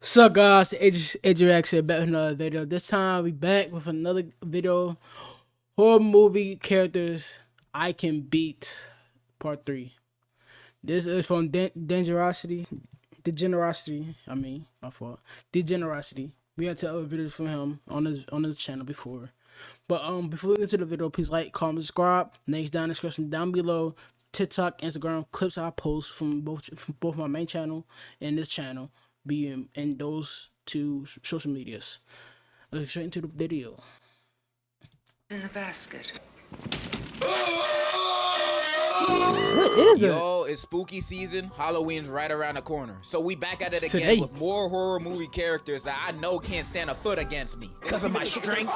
So guys, AJ Reaction back with another video. This time we back with another video. Horror movie characters I can beat part 3. This is from Degenerosity. I mean, my fault. Degenerosity. We had two other videos from him on his channel before. But before we get to the video, please like, comment, subscribe. Links down in the description down below. TikTok, Instagram, clips I post from both my main channel and this channel be in those two social medias. Let's get straight into the video. In the basket. What is it? Yo, it's spooky season. Halloween's right around the corner. So we back at it again Today. with more horror movie characters that I know can't stand a foot against me because of my strength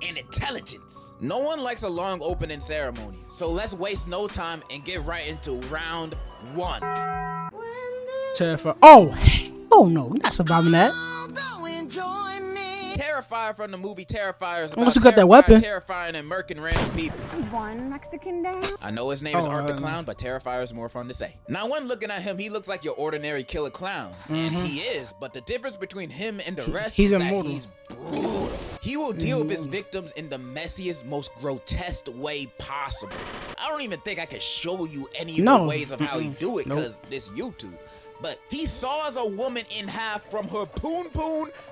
and intelligence. No one likes a long opening ceremony, so let's waste no time and get right into round 1. Terrifier. Oh no, we're not surviving that. Terrifier from the movie Terrifier is about Unless you got that weapon. terrifying and murking random people. One Mexican down. I know his name is Art the Clown, but Terrifier is more fun to say. Now, when looking at him, he looks like your ordinary killer clown. And he is, but the difference between him and the rest He's is that immortal. he's brutal. He will deal with his victims in the messiest, most grotesque way possible. I don't even think I can show you any of the ways of how he do it because this YouTube. But he saws a woman in half from her poon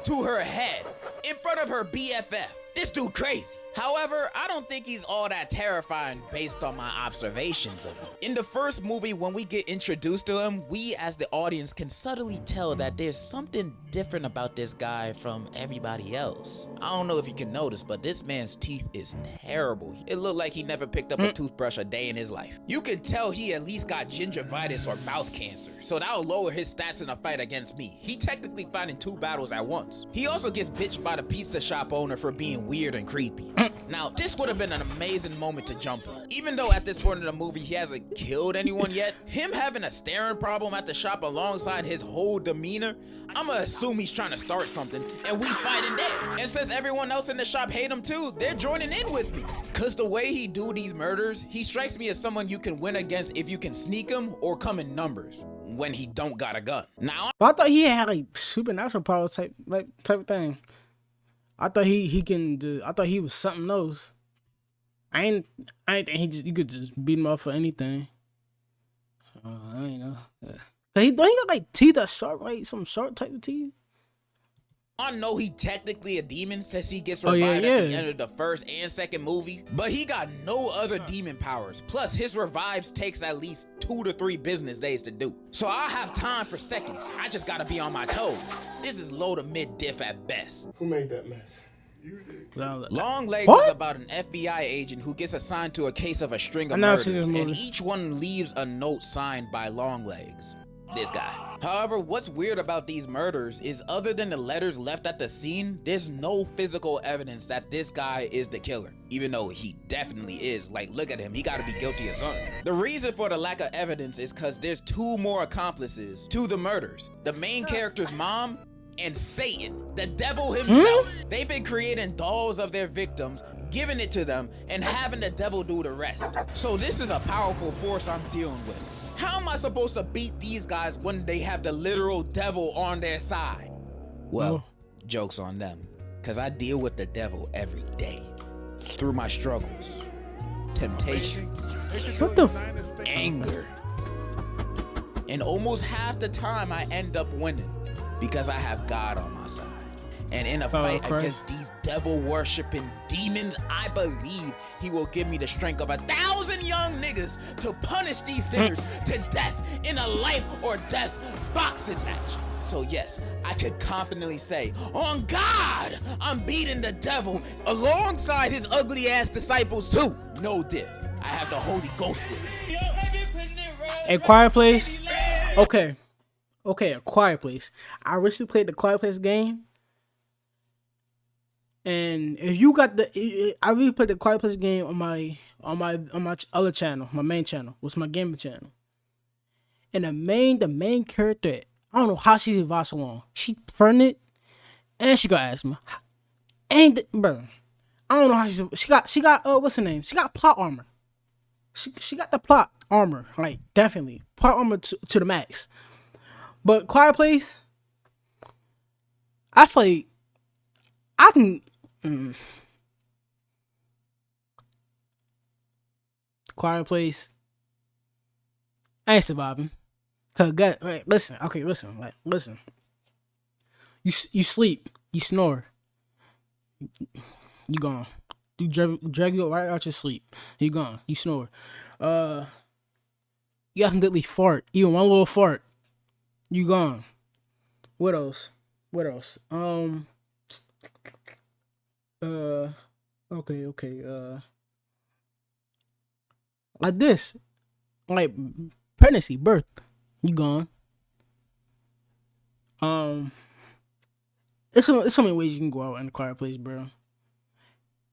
to her head in front of her BFF. This dude crazy. However, I don't think he's all that terrifying based on my observations of him. In the first movie, when we get introduced to him, we as the audience can subtly tell that there's something different about this guy from everybody else. I don't know if you can notice, but this man's teeth is terrible. It looked like he never picked up a toothbrush a day in his life. You can tell he at least got gingivitis or mouth cancer, so that'll lower his stats in a fight against me. He technically fighting 2 battles at once. He also gets bitched by the pizza shop owner for being weird and creepy. Now, this would have been an amazing moment to jump on. Even though at this point in the movie he hasn't killed anyone yet, him having a staring problem at the shop alongside his whole demeanor, I'ma assume he's trying to start something and we fighting there. And since everyone else in the shop hate him too, they're joining in with me. Cause the way he do these murders, he strikes me as someone you can win against if you can sneak him or come in numbers when he don't got a gun. Now, But I thought he had like supernatural powers type of thing. I thought he can do. I thought he was something else. I ain't think you could just beat him up for anything. I ain't know. Yeah. But he got like teeth that sharp, like some sharp type of teeth. I know he technically a demon since he gets revived at the end of the first and second movie, but he got no other demon powers. Plus, his revives takes at least 2 to 3 business days to do. So I have time for seconds. I just gotta be on my toes. This is low to mid diff at best. Who made that mess? You did. Longlegs is about an FBI agent who gets assigned to a case of a string of murders, and each one leaves a note signed by Longlegs. This guy. However, what's weird about these murders is other than the letters left at the scene, there's no physical evidence that this guy is the killer, even though he definitely is. Like, look at him, he gotta be guilty of something. The reason for the lack of evidence is because there's 2 more accomplices to the murders. The main character's mom and Satan, the devil himself. They've been creating dolls of their victims, giving it to them, and having the devil do the rest. So this is a powerful force I'm dealing with. How am I supposed to beat these guys when they have the literal devil on their side? Well, joke's on them, because I deal with the devil every day. Through my struggles, temptations, What the anger. And almost half the time I end up winning because I have God on my side. And in a fight against these devil-worshipping demons, I believe he will give me the strength of 1,000 young niggas to punish these sinners to death in a life or death boxing match. So yes, I could confidently say, on God, I'm beating the devil alongside his ugly ass disciples too. No diff. I have the Holy Ghost with me. A Quiet Place. Okay, A Quiet Place. I recently played the Quiet Place game. And if you got I really played the Quiet Place game on my other channel, my main channel, was my gaming channel. And the main character, I don't know how she survived so long. She pregnant, and she got asthma. Bro, I don't know how she got what's her name? She got plot armor. She got the plot armor, like definitely plot armor to the max. But Quiet Place, I feel like I can. Mm, Quiet Place. I ain't surviving. Cause God, right, listen. Okay, listen. Like, listen. You sleep. You snore. You gone. You drag you right out your sleep. You gone. You snore. Uh, you accidentally fart. Even one little fart. You gone. What else? What else? Uh. Okay. Like this. Like pregnancy, birth. You gone. Um. It's so many ways you can go out in a quiet place, bro.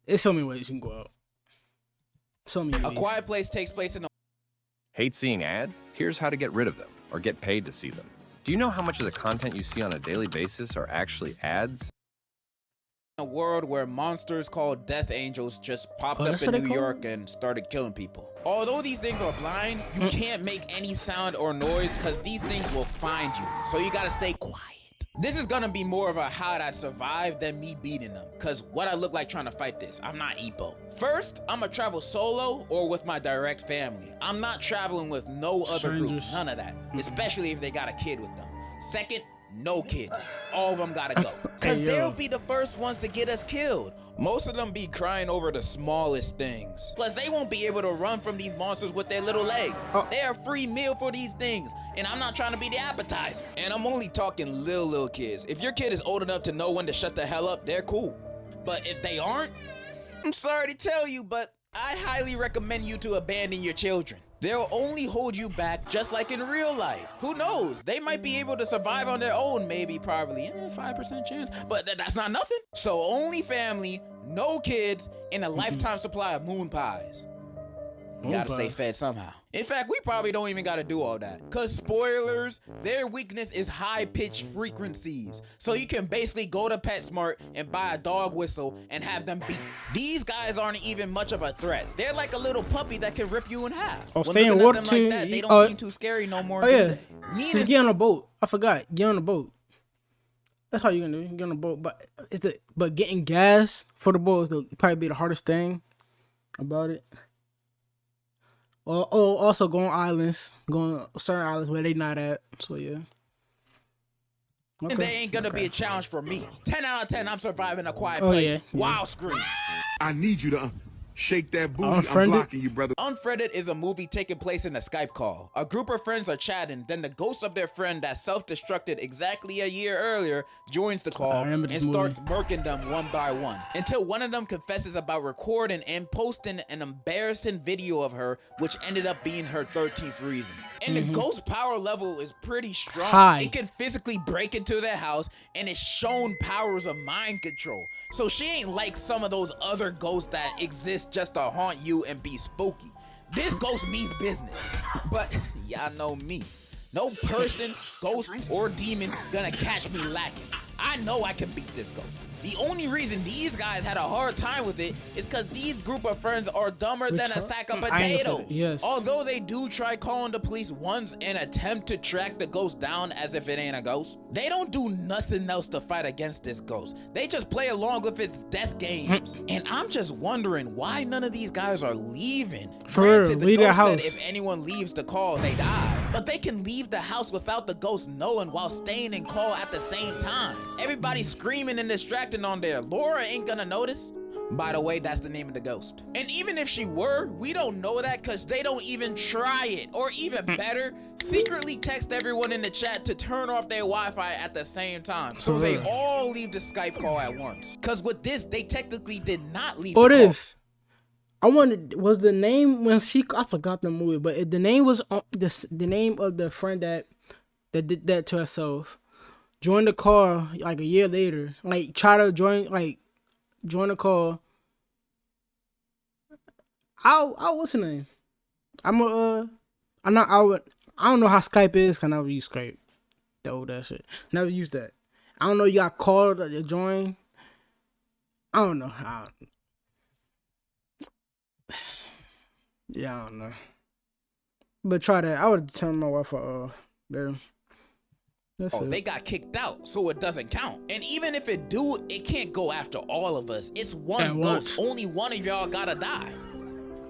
It's so many ways you can go out. So many ways. A Quiet Place takes place in a Hate seeing ads? Here's how to get rid of them or get paid to see them. Do you know how much of the content you see on a daily basis are actually ads? world where monsters called death angels just popped up in New York and started killing people. Although these things are blind, you can't make any sound or noise because these things will find you. So you gotta stay quiet. This is gonna be more of a how'd I survive than me beating them, because what I look like trying to fight this, I'm not Ippo. First, I'm gonna travel solo or with my direct family. I'm not traveling with no other groups, none of that, especially if they got a kid with them. Second, no kids. All of them gotta go. Because they'll be the first ones to get us killed. Most of them be crying over the smallest things. Plus, they won't be able to run from these monsters with their little legs. They're a free meal for these things. And I'm not trying to be the appetizer. And I'm only talking little kids. If your kid is old enough to know when to shut the hell up, they're cool. But if they aren't, I'm sorry to tell you, but I highly recommend you to abandon your children. They'll only hold you back just like in real life. Who knows? They might be able to survive on their own, maybe, probably. 5% chance, but that's not nothing. So only family, no kids, and a lifetime supply of moon pies. Gotta stay fed somehow. In fact, we probably don't even gotta do all that. Cause spoilers, their weakness is high-pitched frequencies. So you can basically go to PetSmart and buy a dog whistle and have them beat. These guys aren't even much of a threat. They're like a little puppy that can rip you in half. Oh, stay in water too. Like that, they don't seem too scary no more. Just get on a boat. I forgot. Get on a boat. That's how you're gonna do. Get on a boat. But getting gas for the boat is probably be the hardest thing about it. Also going islands, going certain islands where they not at. So yeah. Okay. And they ain't gonna be a challenge for me. 10 out of 10, I'm surviving a quiet place. Wow, scream. I need you to shake that booty. Unfriended? I'm blocking you, brother. Unfriended is a movie taking place in a Skype call. A group of friends are chatting, then the ghost of their friend that self-destructed exactly a year earlier joins the call and starts murking them one by one. Until one of them confesses about recording and posting an embarrassing video of her, which ended up being her 13th reason. And the ghost power level is pretty strong. It can physically break into their house, and it's shown powers of mind control. So she ain't like some of those other ghosts that exist just to haunt you and be spooky. This ghost means business. But y'all know me. No person, ghost, or demon gonna catch me lacking. I know I can beat this ghost. The only reason these guys had a hard time with it is because these group of friends are dumber than a sack of potatoes. Yes. Although they do try calling the police once and attempt to track the ghost down as if it ain't a ghost, they don't do nothing else to fight against this ghost. They just play along with its death games. And I'm just wondering why none of these guys are leaving. Granted, the ghost said if anyone leaves the call, they die. But they can leave the house without the ghost knowing while staying in call at the same time. Everybody's screaming and distracting on there. Laura ain't gonna notice. By the way, that's the name of the ghost. And even if she were, we don't know that because they don't even try it. Or even better, secretly text everyone in the chat to turn off their Wi-Fi at the same time. So they all leave the Skype call at once. Because with this, they technically did not leave the call. I wondered, was the name when I forgot the movie, but the name was the name of the friend that did that to herself. Joined the call like a year later. Like try to join the call. What's her name? I don't know how Skype is. Cause I never use Skype. The old ass shit. Never used that. I don't know. You got called to join. I don't know. Yeah, I don't know. But try that. I would tell my wife better. They got kicked out, so it doesn't count. And even if it do, it can't go after all of us. It's one ghost. Only one of y'all gotta die.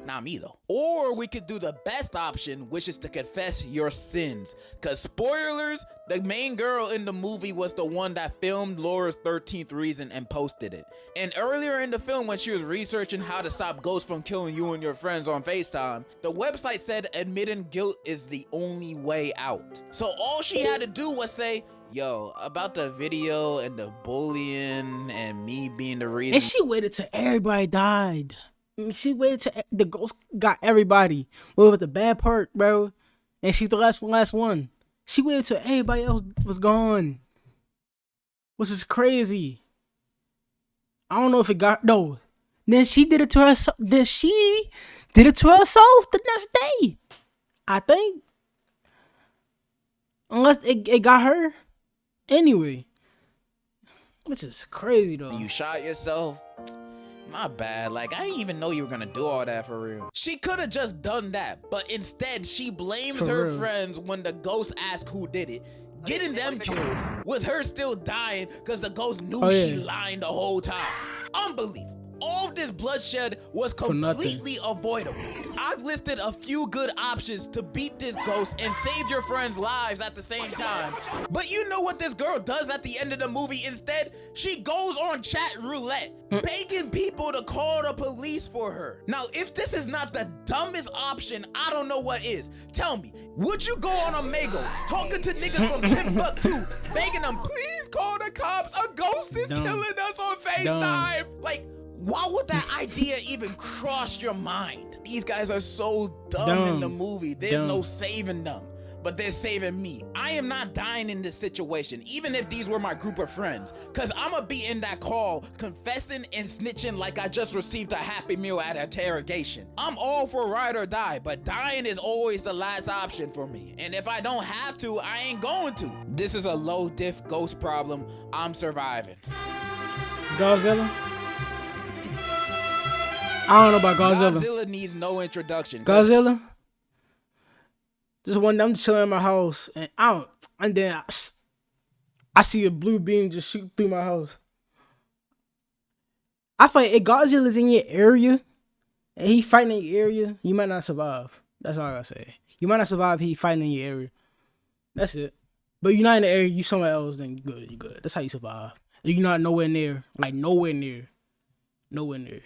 Not me though. Or we could do the best option, which is to confess your sins. Cause spoilers, the main girl in the movie was the one that filmed Laura's 13th reason and posted it. And earlier in the film, when she was researching how to stop ghosts from killing you and your friends on FaceTime, the website said admitting guilt is the only way out. So all she had to do was say, yo, about the video and the bullying and me being the reason. And she waited till everybody died. She waited till the ghost got everybody. What was the bad part, bro? And she's the last one. She waited till everybody else was gone. Which is crazy. I don't know if it got no. Then she did it to herself. The next day. I think. Unless it got her. Anyway. Which is crazy though. You shot yourself. My bad, like I didn't even know you were gonna do all that for real. She could have just done that, but instead she blames her friends when the ghost asked who did it, getting them killed with her still dying because the ghost knew she lied the whole time. Unbelievable. All of this bloodshed was completely avoidable. I've listed a few good options to beat this ghost and save your friends' lives at the same time. But you know what this girl does at the end of the movie instead? She goes on chat roulette, begging people to call the police for her. Now, if this is not the dumbest option, I don't know what is. Tell me, would you go on Omegle, talking to niggas from Timbuktu, begging them, please call the cops, a ghost is killing us on FaceTime? Like, why would that idea even cross your mind? These guys are so dumb in the movie. There's no saving them, but they're saving me. I am not dying in this situation, even if these were my group of friends, because I'm going to be in that call confessing and snitching like I just received a Happy Meal at interrogation. I'm all for ride or die, but dying is always the last option for me. And if I don't have to, I ain't going to. This is a low diff ghost problem. I'm surviving. Godzilla? I don't know about Godzilla. Godzilla needs no introduction. Godzilla? Just one day I'm chilling in my house and then I see a blue beam just shoot through my house. I feel like if Godzilla's in your area and he fighting in your area, you might not survive. That's all I gotta say. You might not survive if he fighting in your area. That's it. But you're not in the area, you somewhere else, then you're good. You're good. That's how you survive. If you're not nowhere near. Like nowhere near. Nowhere near.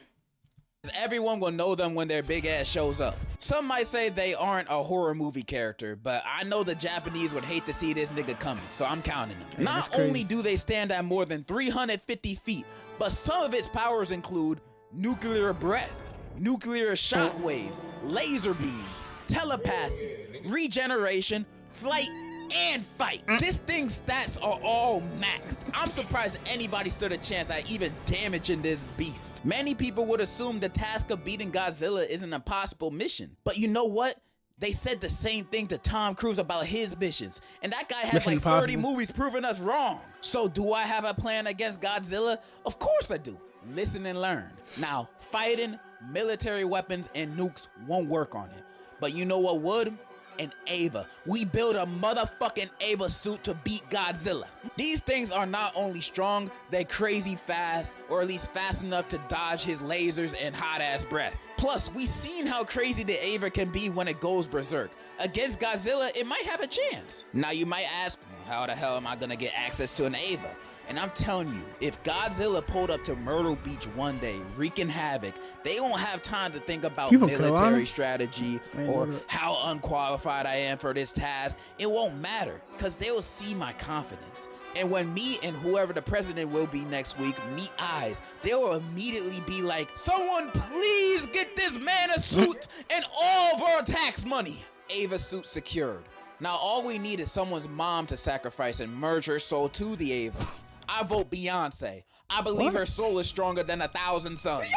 Everyone will know them when their big ass shows up. Some might say they aren't a horror movie character, but I know the Japanese would hate to see this nigga coming, so I'm counting them. Hey, not only do they stand at more than 350 feet, but some of its powers include nuclear breath, nuclear shockwaves, laser beams, telepathy, regeneration, flight, and fight. This thing's stats are all maxed. I'm surprised anybody stood a chance at even damaging this beast. Many people would assume the task of beating Godzilla is an impossible mission. But you know what? They said the same thing to Tom Cruise about his missions. And that guy has like 30 movies proving us wrong. So do I have a plan against Godzilla? Of course I do. Listen and learn. Now, fighting, military weapons, and nukes won't work on it. But you know what would? An Ava. We build a motherfucking Ava suit to beat Godzilla. These things are not only strong, they're crazy fast, or at least fast enough to dodge his lasers and hot ass breath. Plus, we've seen how crazy the Ava can be when it goes berserk. Against Godzilla, it might have a chance. Now you might ask, how the hell am I gonna get access to an Ava? And I'm telling you, if Godzilla pulled up to Myrtle Beach one day, wreaking havoc, they won't have time to think about military strategy or how unqualified I am for this task. It won't matter, because they'll see my confidence. And when me and whoever the president will be next week meet eyes, they'll immediately be like, someone please get this man a suit and all of our tax money. Ava suit secured. Now all we need is someone's mom to sacrifice and merge her soul to the Ava. I vote Beyonce. I believe her soul is stronger than 1,000 suns.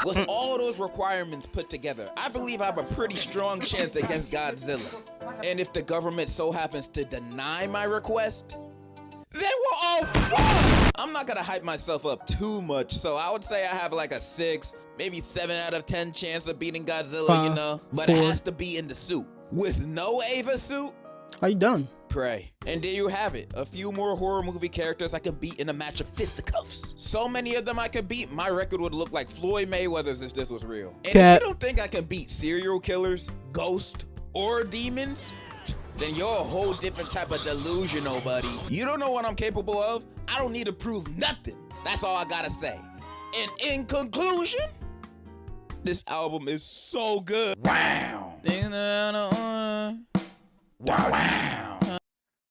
With all those requirements put together, I believe I have a pretty strong chance against Godzilla. And if the government so happens to deny my request, then we're all fucked. I'm not gonna hype myself up too much, so I would say I have like a 6, maybe 7 out of 10 chance of beating Godzilla, you know? But it has to be in the suit. With no Ava suit, are you done? pray. And there you have it. A few more horror movie characters I could beat in a match of fisticuffs. So many of them I could beat, my record would look like Floyd Mayweather's if this was real. And if you don't think I can beat serial killers, ghosts, or demons, then you're a whole different type of delusional, buddy. You don't know what I'm capable of? I don't need to prove nothing. That's all I gotta say. And in conclusion, this album is so good. Wow. Wow.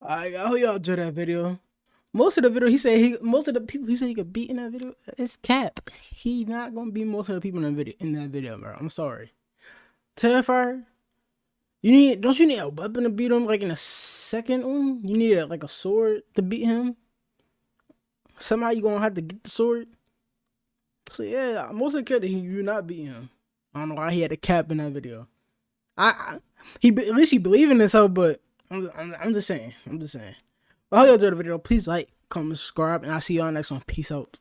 I hope y'all enjoyed that video. Most of the video most of the people he said he could beat in that video, it's cap. He not gonna beat most of the people in that video, bro. I'm sorry. Terrifier, don't you need a weapon to beat him like in a second one? You need like a sword to beat him. Somehow you gonna have to get the sword. So yeah, most of the characters you're not beating him. I don't know why he had a cap in that video. At least he believe in himself, but I'm just saying. I hope y'all enjoyed the video. Please like, comment, subscribe, and I'll see y'all next one. Peace out.